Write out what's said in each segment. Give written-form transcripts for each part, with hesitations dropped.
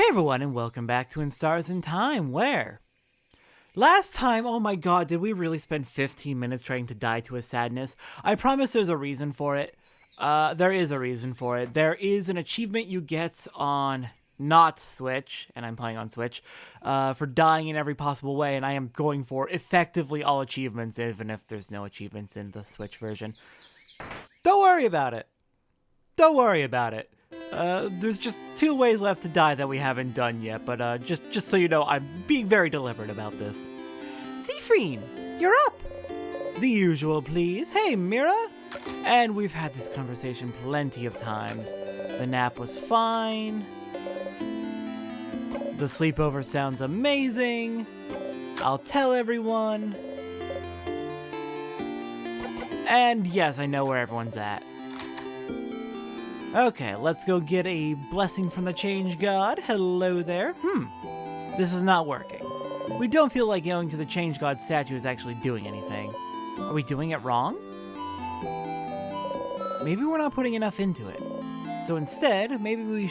Hey everyone, and welcome back to In Stars in Time, where... Last time, oh my god, did we really spend 15 minutes trying to die to a sadness? I promise there's a reason for it. There is a reason for it. There is an achievement you get on not Switch, and I'm playing on Switch, for dying in every possible way, and I am going for effectively all achievements, even if there's no achievements in the Switch version. Don't worry about it. Don't worry about it. There's just 2 ways left to die that we haven't done yet, but just so you know, I'm being very deliberate about this. Seafreen, you're up! The usual, please. Hey, Mira! And we've had this conversation plenty of times. The nap was fine. The sleepover sounds amazing. I'll tell everyone. And yes, I know where everyone's at. Okay, let's go get a blessing from the change god. Hello there. This is not working. We don't feel like going to the change god statue is actually doing anything. Are we doing it wrong? Maybe we're not putting enough into it. So instead, maybe we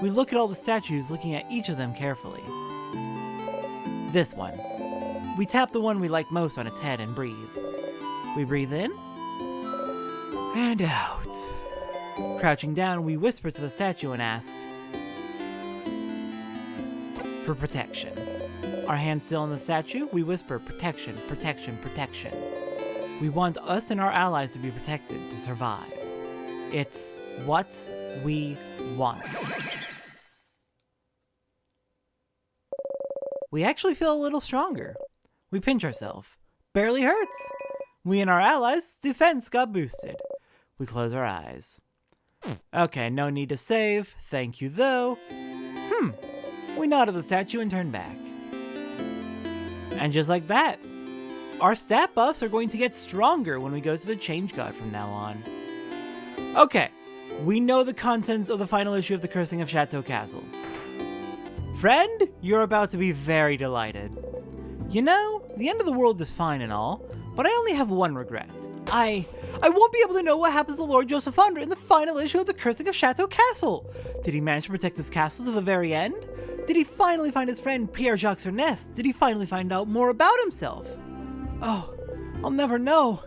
look at all the statues, looking at each of them carefully. This one. We tap the one we like most on its head and breathe. We breathe in and out. Crouching down, we whisper to the statue and ask for protection. Our hands still on the statue, we whisper protection, protection, protection. We want us and our allies to be protected, to survive. It's what we want. We actually feel a little stronger. We pinch ourselves. Barely hurts. We and our allies' defense got boosted. We close our eyes. Okay, no need to save. Thank you, though. We nod at the statue and turn back. And just like that, our stat buffs are going to get stronger when we go to the change god from now on. Okay, we know the contents of the final issue of the Cursing of Chateau Castle. Friend, you're about to be very delighted. You know, the end of the world is fine and all, but I only have one regret. I won't be able to know what happens to Lord Josephundra in the final issue of the Cursing of Chateau Castle. Did he manage to protect his castle to the very end? Did he finally find his friend Pierre-Jacques Ernest? Did he finally find out more about himself? Oh, I'll never know.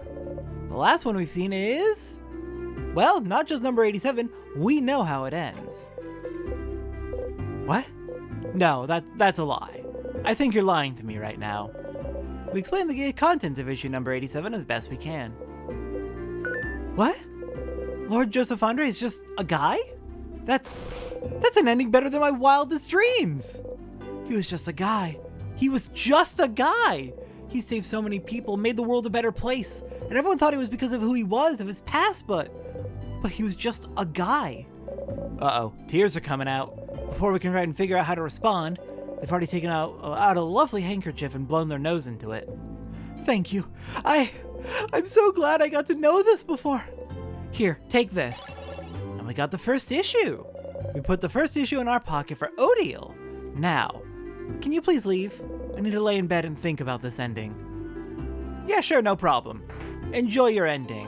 The last one we've seen is... well, not just number 87, we know how it ends. What? No, that's a lie. I think you're lying to me right now. We explain the contents of issue number 87 as best we can. What? Lord Josephundra is just a guy? That's an ending better than my wildest dreams! He was just a guy. He was just a guy! He saved so many people, made the world a better place, and everyone thought it was because of who he was, of his past, but he was just a guy. Uh-oh, tears are coming out. Before we can try and figure out how to respond, they've already taken out a lovely handkerchief and blown their nose into it. Thank you. I'm so glad I got to know this before. Here, take this. And we got the first issue. We put the first issue in our pocket for Odile. Now, can you please leave? I need to lay in bed and think about this ending. Yeah, sure, no problem. Enjoy your ending.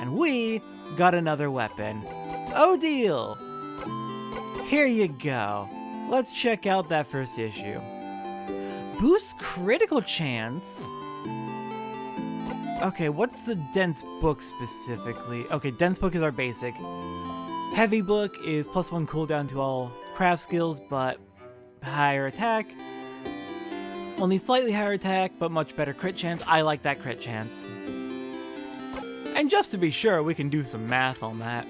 And we got another weapon. Odile! Here you go. Let's check out that first issue. Boost critical chance. Okay, what's the dense book specifically? Okay, dense book is our basic. Heavy book is +1 cooldown to all craft skills, but higher attack. Only slightly higher attack, but much better crit chance. I like that crit chance. And just to be sure, we can do some math on that.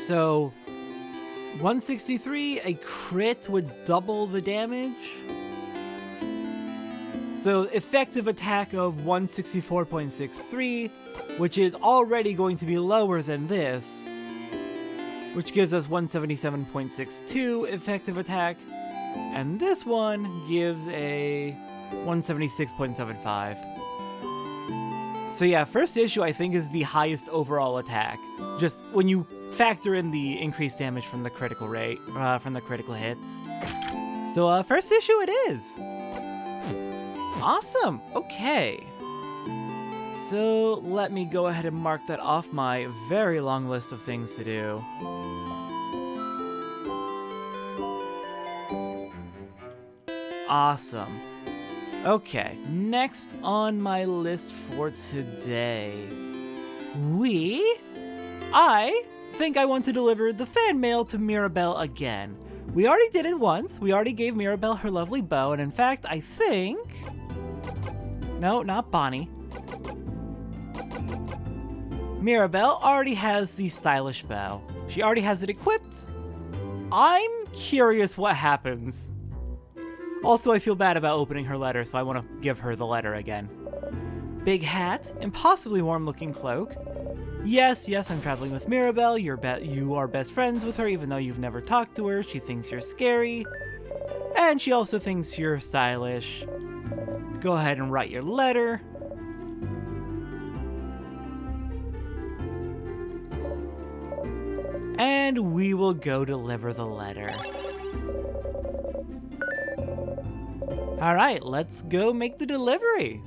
So, 163, a crit would double the damage. So effective attack of 164.63, which is already going to be lower than this, which gives us 177.62 effective attack, and this one gives a 176.75. So yeah, first issue I think is the highest overall attack, just when you factor in the increased damage from the critical rate, from the critical hits. So first issue it is. Awesome, okay. So let me go ahead and mark that off my very long list of things to do. Awesome. Okay, next on my list for today, I think I want to deliver the fan mail to Mirabelle again. We already did it once. We already gave Mirabelle her lovely bow, and in fact, I think... No, not Bonnie. Mirabelle already has the stylish bow. She already has it equipped. I'm curious what happens. Also, I feel bad about opening her letter, so I want to give her the letter again. Big hat, impossibly warm-looking cloak. Yes, I'm traveling with Mirabelle. You are best friends with her, even though you've never talked to her. She thinks you're scary. And she also thinks you're stylish. Go ahead and write your letter. And we will go deliver the letter. Alright, let's go make the delivery.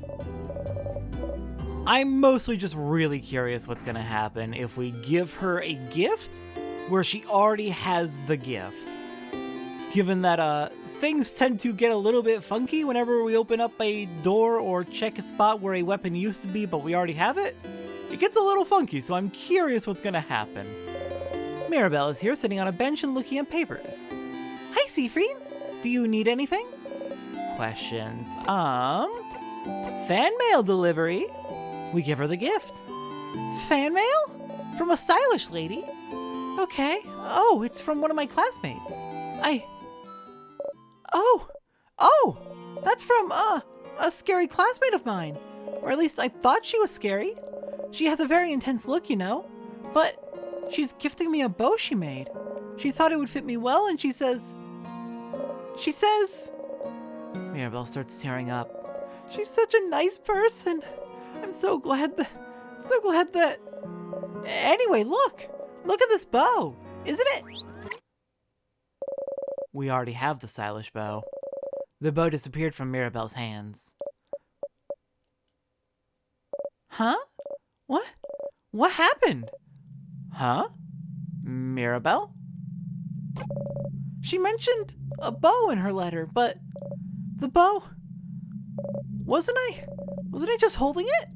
I'm mostly just really curious what's gonna happen if we give her a gift where she already has the gift. Given that things tend to get a little bit funky whenever we open up a door or check a spot where a weapon used to be but we already have it, it gets a little funky, so I'm curious what's gonna happen. Mirabelle is here sitting on a bench and looking at papers. Hi, Siegfried. Do you need anything? Questions. Fan mail delivery. We give her the gift. Fan mail? From a stylish lady? Okay. Oh, it's from one of my classmates. Oh! That's from, a scary classmate of mine. Or at least I thought she was scary. She has a very intense look, you know. But she's gifting me a bow she made. She thought it would fit me well, and she says... Mirabelle starts tearing up. She's such a nice person. I'm so glad that... Anyway, look at this bow. Isn't it? We already have the stylish bow. The bow disappeared from Mirabelle's hands. Huh? What happened? Huh? Mirabelle? She mentioned a bow in her letter, but the bow... Wasn't I just holding it?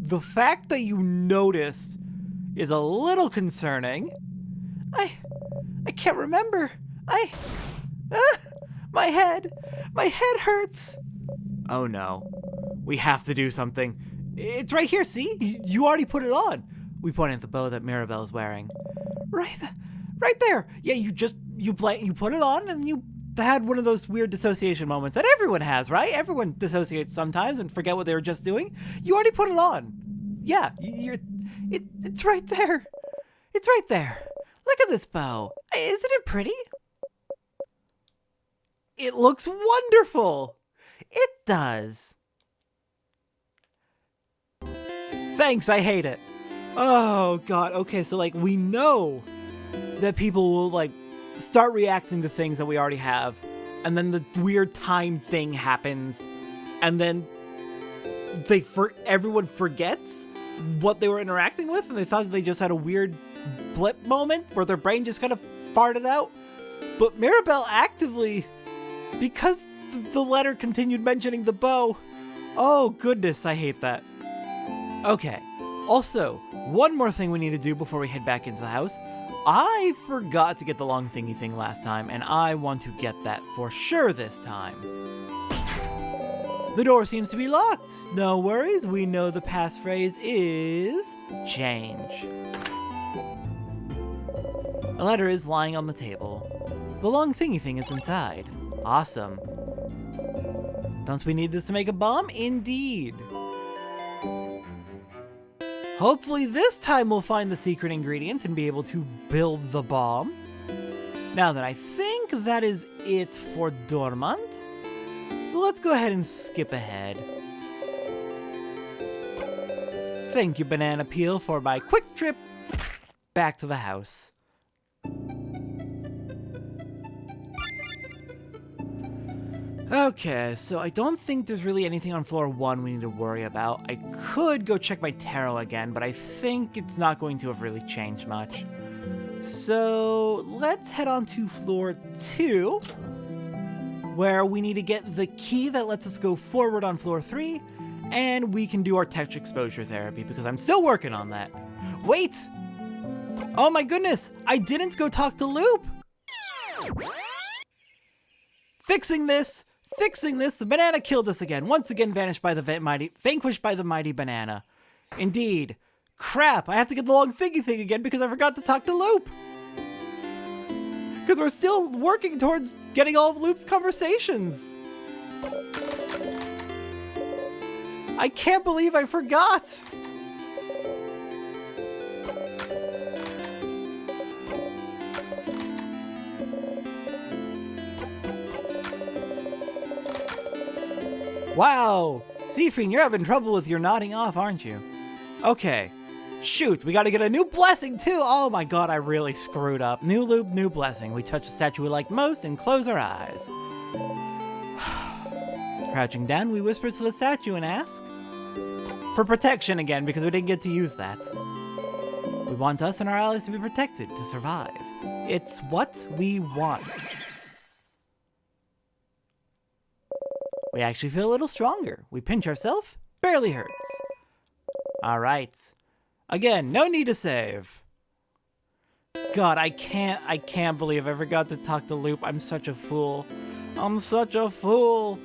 The fact that you noticed is a little concerning. I can't remember. My head hurts. Oh no. We have to do something. It's right here, see? You already put it on. We pointed at the bow that Mirabelle is wearing. Right there. Yeah, you put it on and you had one of those weird dissociation moments that everyone has, right? Everyone dissociates sometimes and forget what they were just doing. You already put it on. Yeah, it's right there. It's right there. Look at this bow. Isn't it pretty? It looks wonderful. It does. Thanks, I hate it. Oh god, okay, so like we know that people will like start reacting to things that we already have, and then the weird time thing happens, and then everyone forgets what they were interacting with, and they thought they just had a weird blip moment where their brain just kind of farted out. But Mirabelle actively, because the letter continued mentioning the bow. Oh goodness, I hate that. Okay, also, one more thing we need to do before we head back into the house. I forgot to get the long thingy thing last time, and I want to get that for sure this time. The door seems to be locked. No worries, we know the passphrase is change. A letter is lying on the table. The long thingy thing is inside. Awesome. Don't we need this to make a bomb? Indeed. Hopefully this time we'll find the secret ingredient and be able to build the bomb. Now then, I think that is it for Dormont. So let's go ahead and skip ahead. Thank you, Banana Peel, for my quick trip back to the house. Okay, so I don't think there's really anything on floor 1 we need to worry about. I could go check my tarot again, but I think it's not going to have really changed much. So let's head on to floor 2 where we need to get the key that lets us go forward on floor 3, and we can do our touch exposure therapy, because I'm still working on that. Wait! Oh my goodness! I didn't go talk to Loop! Fixing this! The banana killed us again, once again vanquished by the mighty banana. Indeed. Crap, I have to get the long thingy thing again because I forgot to talk to Loop. Because we're still working towards getting all of Loop's conversations. I can't believe I forgot. Wow! Seafreen, you're having trouble with your nodding off, aren't you? Okay. Shoot, we gotta get a new blessing too! Oh my god, I really screwed up. New loop, new blessing. We touch the statue we like most and close our eyes. Crouching down, we whisper to the statue and ask for protection again, because we didn't get to use that. We want us and our allies to be protected, to survive. It's what we want. We actually feel a little stronger. We pinch ourselves, barely hurts. Alright. Again, no need to save. God, I can't believe I forgot to talk to Loop. I'm such a fool. I'm such a fool.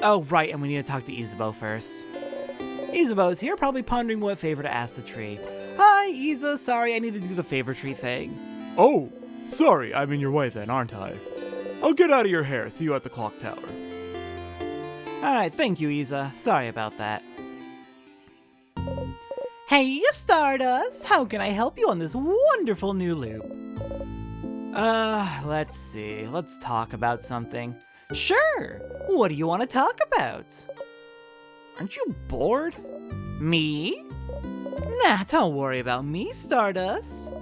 Oh, right, and we need to talk to Isabeau first. Isabeau's here, probably pondering what favor to ask the tree. Hi, Isa. Sorry, I need to do the favor tree thing. Oh, sorry, I'm in your way then, aren't I? I'll get out of your hair. See you at the clock tower. Alright, thank you, Isa. Sorry about that. Hey, Stardust! How can I help you on this wonderful new loop? Let's see. Let's talk about something. Sure! What do you want to talk about? Aren't you bored? Me? Nah, don't worry about me, Stardust.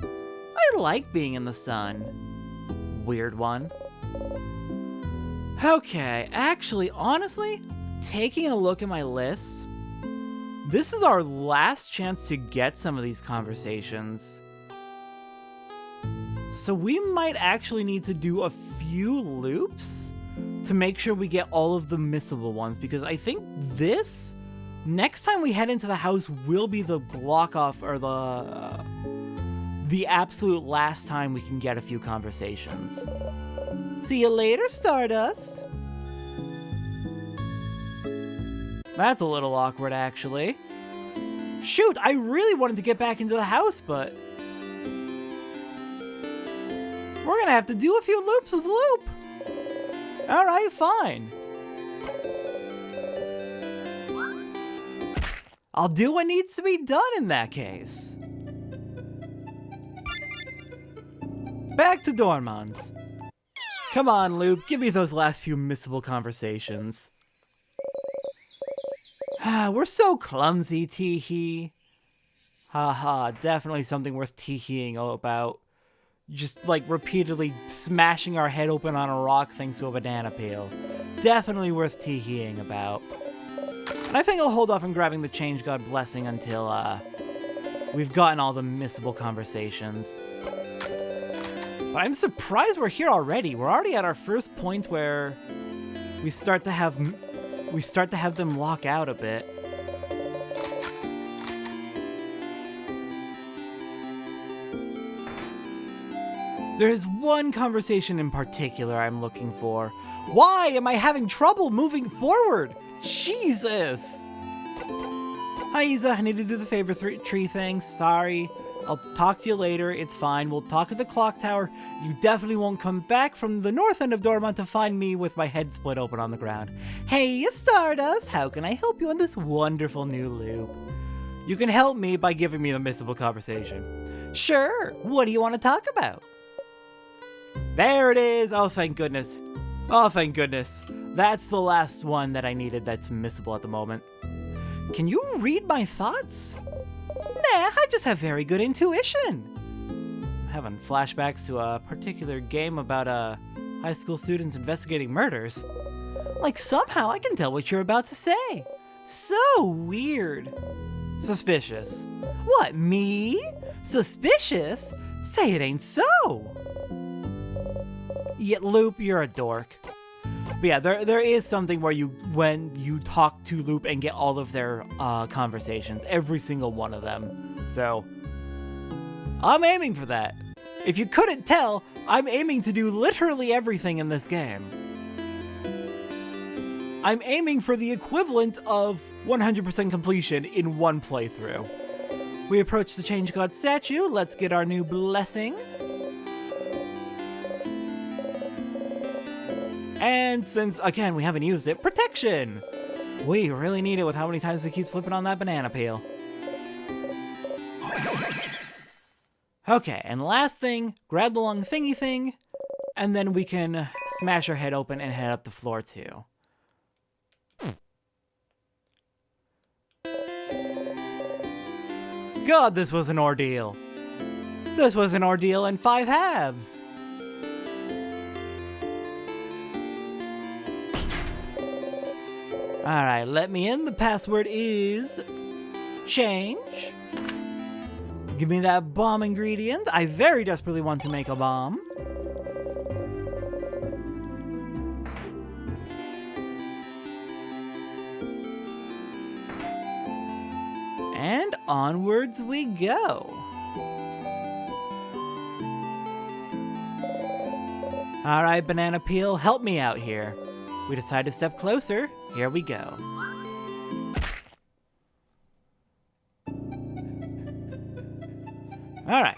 I like being in the sun. Weird one. Okay, actually, honestly, taking a look at my list, this is our last chance to get some of these conversations. So we might actually need to do a few loops to make sure we get all of the missable ones, because I think this, next time we head into the house, will be the block off, or the absolute last time we can get a few conversations. See you later, Stardust. That's a little awkward, actually. Shoot, I really wanted to get back into the house, but we're gonna have to do a few loops with Loop. Alright, fine. I'll do what needs to be done in that case. Back to Dormont. Come on, Loop, give me those last few missable conversations. We're so clumsy, tee-hee. Haha, definitely something worth tee-heeing about. Just, like, repeatedly smashing our head open on a rock thanks to a banana peel. Definitely worth tee-heeing about. And I think I'll hold off on grabbing the Change God Blessing until, we've gotten all the missable conversations. But I'm surprised we're here already. We're already at our first point where we start to have them lock out a bit. There's one conversation in particular I'm looking for. Why am I having trouble moving forward? Jesus! Hi, Isa. I need to do the favor tree thing. Sorry. I'll talk to you later. It's fine. We'll talk at the clock tower. You definitely won't come back from the north end of Dormont to find me with my head split open on the ground. Hey, Stardust. How can I help you on this wonderful new loop? You can help me by giving me the missable conversation. Sure. What do you want to talk about? There it is. Oh, thank goodness. Oh, thank goodness. That's the last one that I needed that's missable at the moment. Can you read my thoughts? Nah, I just have very good intuition. I'm having flashbacks to a particular game about high school students investigating murders. Like, somehow I can tell what you're about to say. So weird. Suspicious. What, me? Suspicious? Say it ain't so. Yeah, Loop, you're a dork. But yeah, there is something where when you talk to Loop and get all of their conversations, every single one of them. So, I'm aiming for that. If you couldn't tell, I'm aiming to do literally everything in this game. I'm aiming for the equivalent of 100% completion in one playthrough. We approach the Change God statue. Let's get our new blessing. And since, again, we haven't used it, protection! We really need it with how many times we keep slipping on that banana peel. Okay, and last thing, grab the long thingy thing, and then we can smash our head open and head up the floor too. God, this was an ordeal. This was an ordeal in 5 halves. Alright, let me in. The password is change. Give me that bomb ingredient. I very desperately want to make a bomb. And onwards we go. Alright, banana peel, help me out here. We decide to step closer. Here we go. Alright.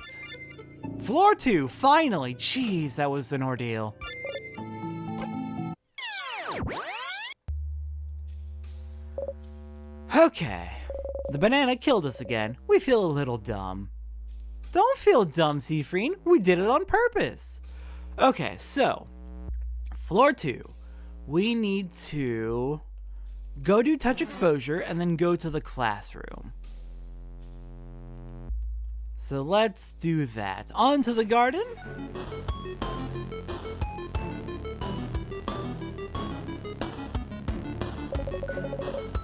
Floor 2, finally. Jeez, that was an ordeal. Okay. The banana killed us again. We feel a little dumb. Don't feel dumb, Seafreen. We did it on purpose. Okay, so. Floor 2. We need to go do touch exposure and then go to the classroom. So let's do that. On to the garden.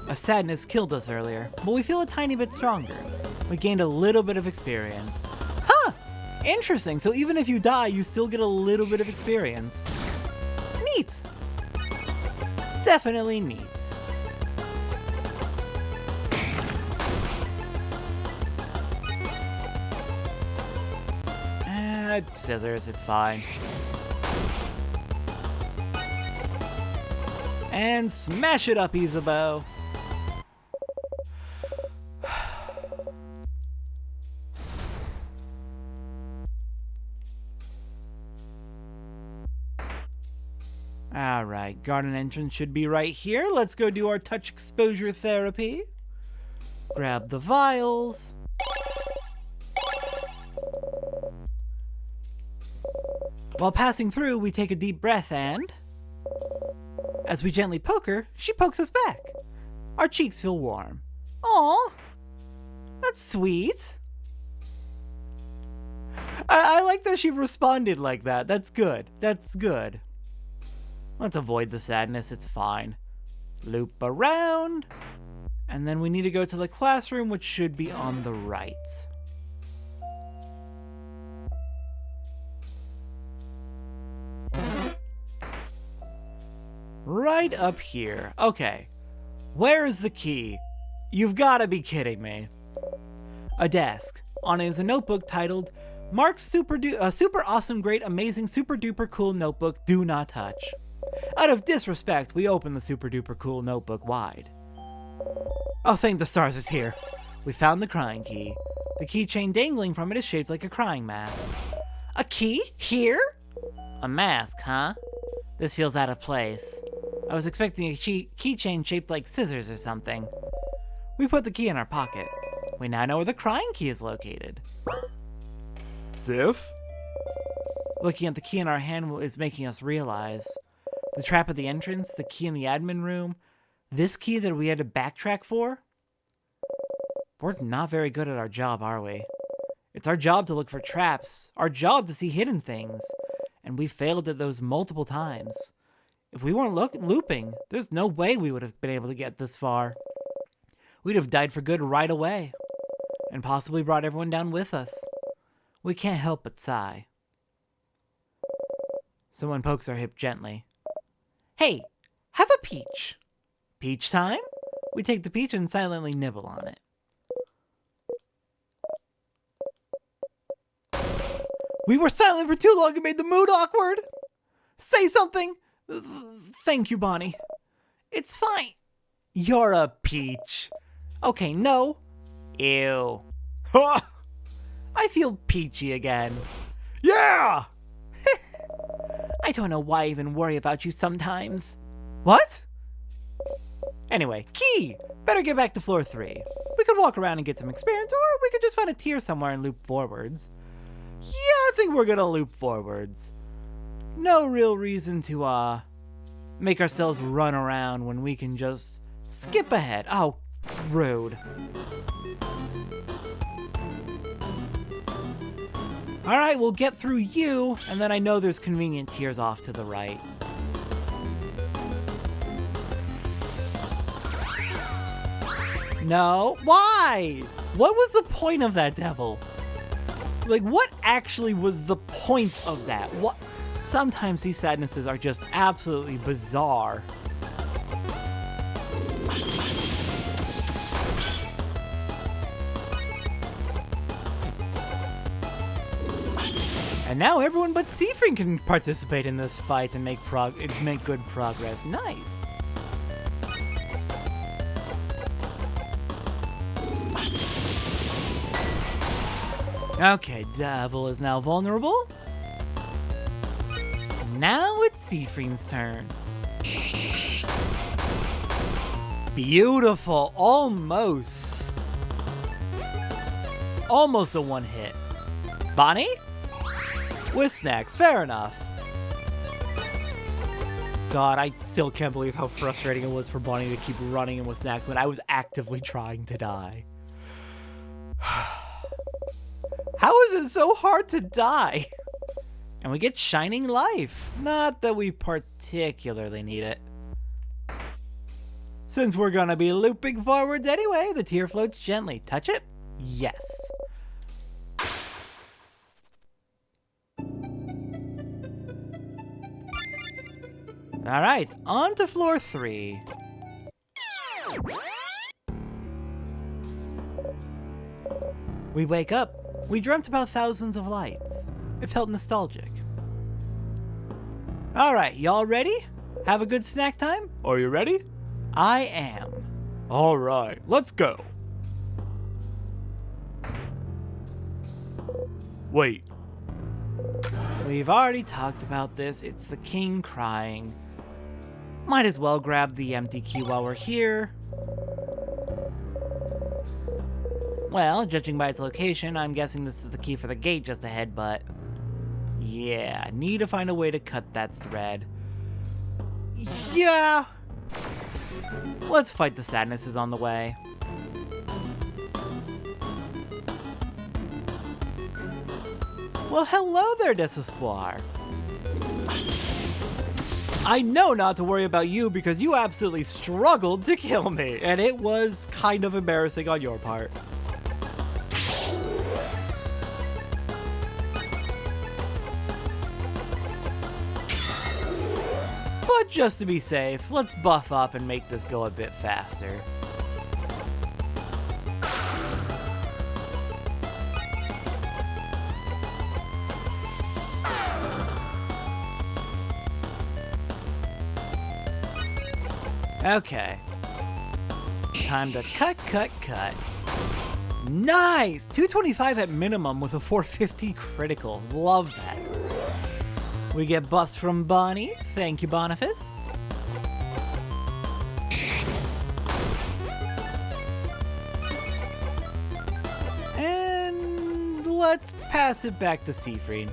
A sadness killed us earlier, but we feel a tiny bit stronger. We gained a little bit of experience. Huh! Interesting, so even if you die, you still get a little bit of experience. Neat! Definitely neat. Scissors, it's fine. And smash it up, Isabeau. Alright, garden entrance should be right here. Let's go do our touch exposure therapy. Grab the vials. While passing through, we take a deep breath and, as we gently poke her, she pokes us back. Our cheeks feel warm. Aw, that's sweet. I like that she responded like that. That's good. That's good. Let's avoid the sadness. It's fine. Loop around. And then we need to go to the classroom, which should be on the right. Right up here. Okay. Where is the key? You've got to be kidding me. A desk. On it is a notebook titled Mark's super awesome, great, amazing, super duper cool notebook, do not touch. Out of disrespect, we open the super duper cool notebook wide. Oh, thank the stars it's here. We found the crying key. The keychain dangling from it is shaped like a crying mask. A key? Here? A mask, huh? This feels out of place. I was expecting a keychain shaped like scissors or something. We put the key in our pocket. We now know where the crying key is located. Sif? Looking at the key in our hand is making us realize the trap at the entrance, the key in the admin room, this key that we had to backtrack for. We're not very good at our job, are we? It's our job to look for traps, our job to see hidden things, and we failed at those multiple times. If we weren't looping, there's no way we would have been able to get this far. We'd have died for good right away, and possibly brought everyone down with us. We can't help but sigh. Someone pokes our hip gently. Hey, have a peach. Peach time? We take the peach and silently nibble on it. We were silent for too long and made the mood awkward. Say something. Thank you, Bonnie. It's fine. You're a peach. Okay, no. Ew. Ha! I feel peachy again. Yeah! I don't know why I even worry about you sometimes. What? Anyway, key! Better get back to floor 3. We could walk around and get some experience, or we could just find a tier somewhere and loop forwards. Yeah, I think we're gonna loop forwards. No real reason to, make ourselves run around when we can just skip ahead. Oh, rude. Alright, we'll get through you, and then I know there's convenient tiers off to the right. No, why? What was the point of that, devil? Like, what actually was the point of that? What? Sometimes these sadnesses are just absolutely bizarre. And now everyone but Seafring can participate in this fight and make good progress. Nice. Okay, Devil is now vulnerable. Now it's Seafring's turn. Beautiful, almost. Almost a one hit. Bonnie? With snacks, fair enough. God, I still can't believe how frustrating it was for Bonnie to keep running in with snacks when I was actively trying to die. How is it so hard to die? And we get Shining Life. Not that we particularly need it. Since we're gonna be looping forwards anyway, the tier floats gently. Touch it? Yes. Alright, on to floor 3. We wake up. We dreamt about thousands of lights. It felt nostalgic. Alright, y'all ready? Have a good snack time? Are you ready? I am. Alright, let's go. Wait. We've already talked about this. It's the king crying. Might as well grab the empty key while we're here. Well, judging by its location, I'm guessing this is the key for the gate just ahead, but... yeah, need to find a way to cut that thread. Yeah! Let's fight the sadnesses on the way. Well, hello there, Desespoir. I know not to worry about you because you absolutely struggled to kill me, and it was kind of embarrassing on your part. But just to be safe, let's buff up and make this go a bit faster. Okay. Time to cut. Nice! 225 at minimum with a 450 critical. Love that. We get buffs from Bonnie. Thank you, Boniface. And let's pass it back to Seafried.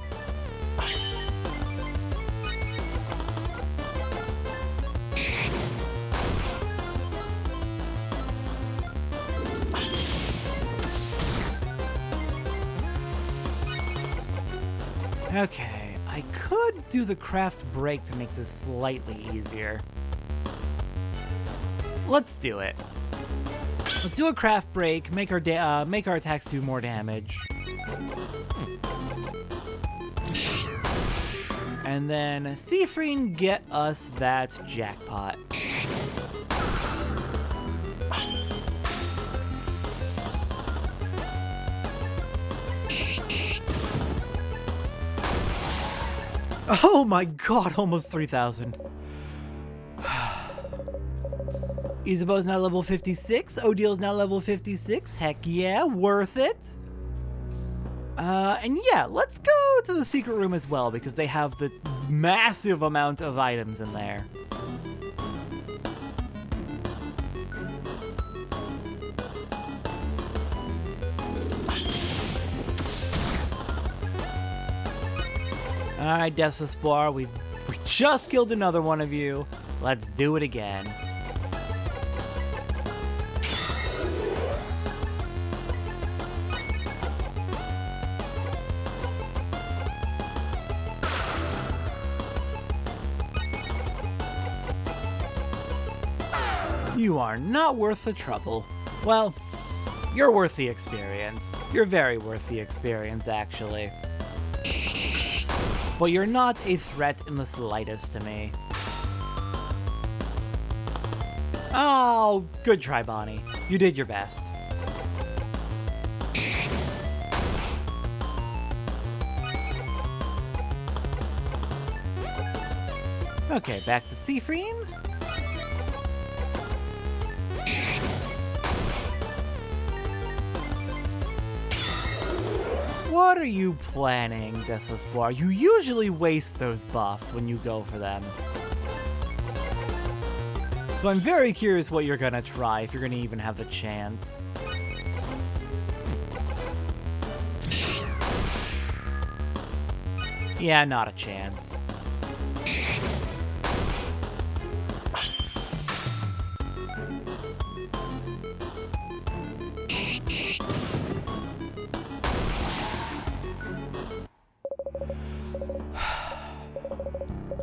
Okay, I could do the craft break to make this slightly easier. Let's do it. Let's do a craft break, make our attacks do more damage. And then Seafreen, get us that jackpot. Oh my god, almost 3,000. Isabeau's now level 56. Odile's now level 56. Heck yeah, worth it. And yeah, let's go to the secret room as well, because they have the massive amount of items in there. Alright, Desespar, we just killed another one of you. Let's do it again. You are not worth the trouble. Well, you're worth the experience. You're very worth the experience, actually. But you're not a threat in the slightest to me. Oh, good try, Bonnie. You did your best. Okay, back to Seafreen. What are you planning, Desespar? You usually waste those buffs when you go for them. So I'm very curious what you're gonna try, if you're gonna even have the chance. Yeah, not a chance.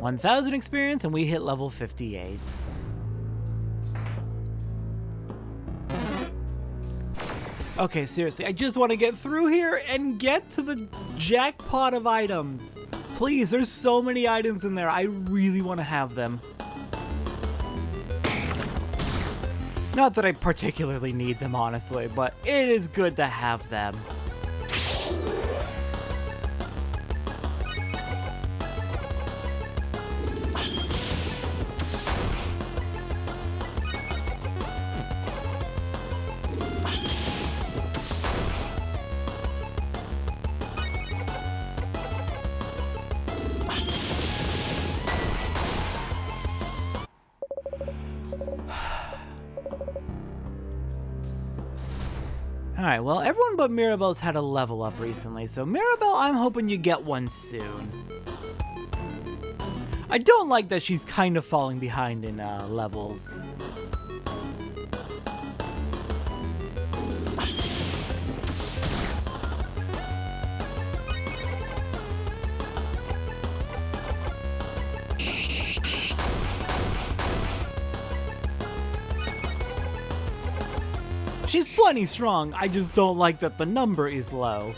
$1,000 experience and we hit level 58. Okay, seriously, I just want to get through here and get to the jackpot of items. Please, there's so many items in there. I really want to have them. Not that I particularly need them, honestly, but it is good to have them. Alright, well, everyone but Mirabelle's had a level up recently, so Mirabelle, I'm hoping you get one soon. I don't like that she's kind of falling behind in levels. She's plenty strong, I just don't like that the number is low.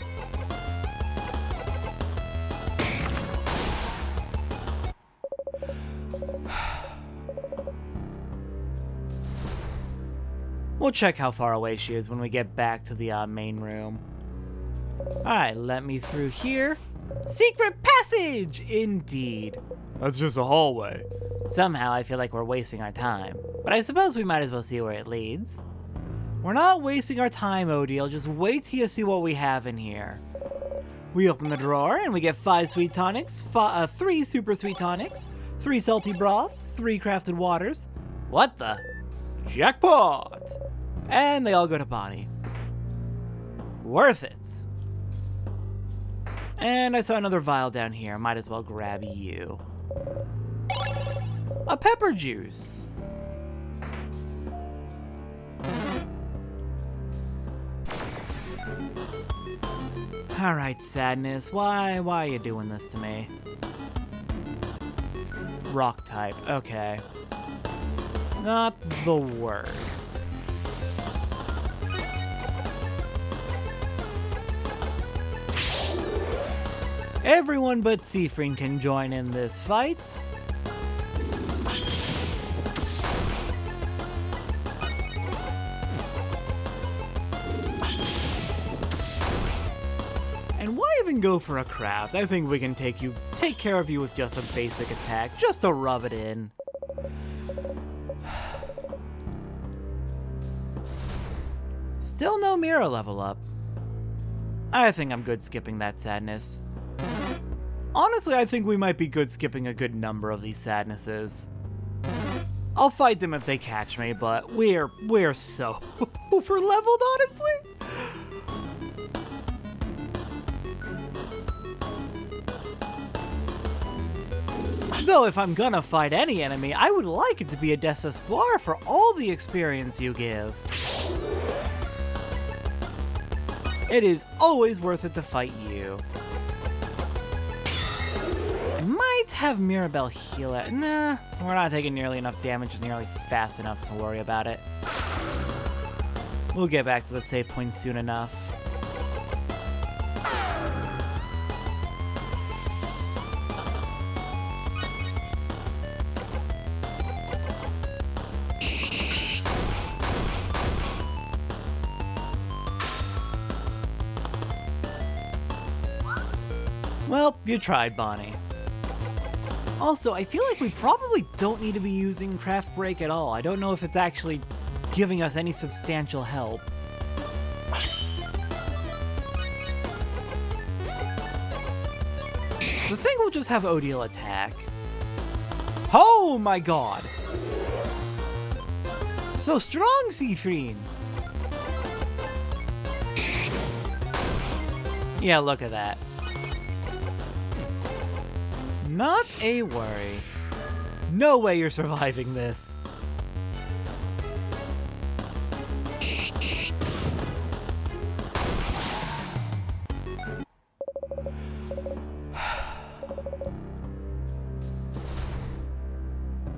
We'll check how far away she is when we get back to the main room. Alright, let me through here. Secret passage! Indeed. That's just a hallway. Somehow I feel like we're wasting our time, but I suppose we might as well see where it leads. We're not wasting our time, Odile. Just wait till you see what we have in here. We open the drawer and we get 5 sweet tonics, 3 super sweet tonics, 3 salty broths, 3 crafted waters. What the? Jackpot! And they all go to Bonnie. Worth it. And I saw another vial down here. Might as well grab you. A pepper juice. Alright, Sadness, why are you doing this to me? Rock type, okay. Not the worst. Everyone but Seafreen can join in this fight. And why even go for a craft? I think we can take care of you with just a basic attack, just to rub it in. Still no Mira level up. I think I'm good skipping that sadness. Honestly, I think we might be good skipping a good number of these sadnesses. I'll fight them if they catch me, but we're so over-leveled, honestly. Though if I'm gonna fight any enemy, I would like it to be a Desespoir for all the experience you give. It is always worth it to fight you. I might have Mirabelle heal it. Nah, we're not taking nearly enough damage nearly fast enough to worry about it. We'll get back to the save point soon enough. Well, you tried, Bonnie. Also, I feel like we probably don't need to be using Craft Break at all. I don't know if it's actually giving us any substantial help. So I think we'll just have Odile attack. Oh my god! So strong, Seafreen! Yeah, look at that. Not a worry. No way you're surviving this.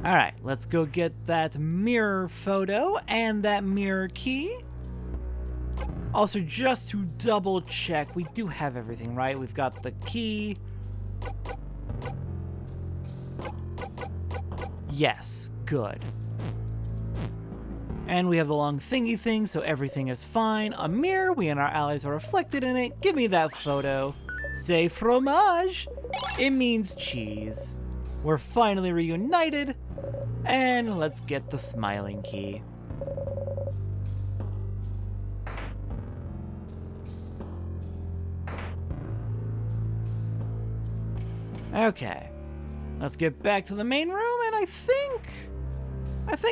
Alright, let's go get that mirror photo and that mirror key. Also, just to double check, we do have everything, right? We've got the key. Yes, good. And we have the long thingy thing, so everything is fine. A mirror, we and our allies are reflected in it. Give me that photo. Say fromage. It means cheese. We're finally reunited. And let's get the smiling key. Okay. Let's get back to the main room, and I think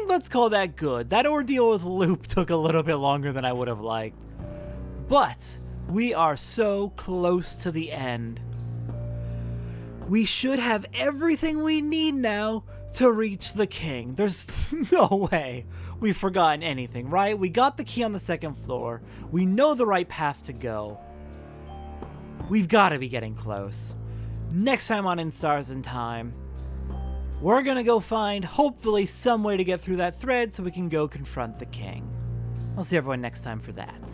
let's call that good. That ordeal with Loop took a little bit longer than I would have liked. But we are so close to the end. We should have everything we need now to reach the king. There's no way we've forgotten anything, right? We got the key on the second floor. We know the right path to go. We've got to be getting close. Next time on In Stars in Time, we're gonna go find, hopefully, some way to get through that thread so we can go confront the king. I'll see everyone next time for that.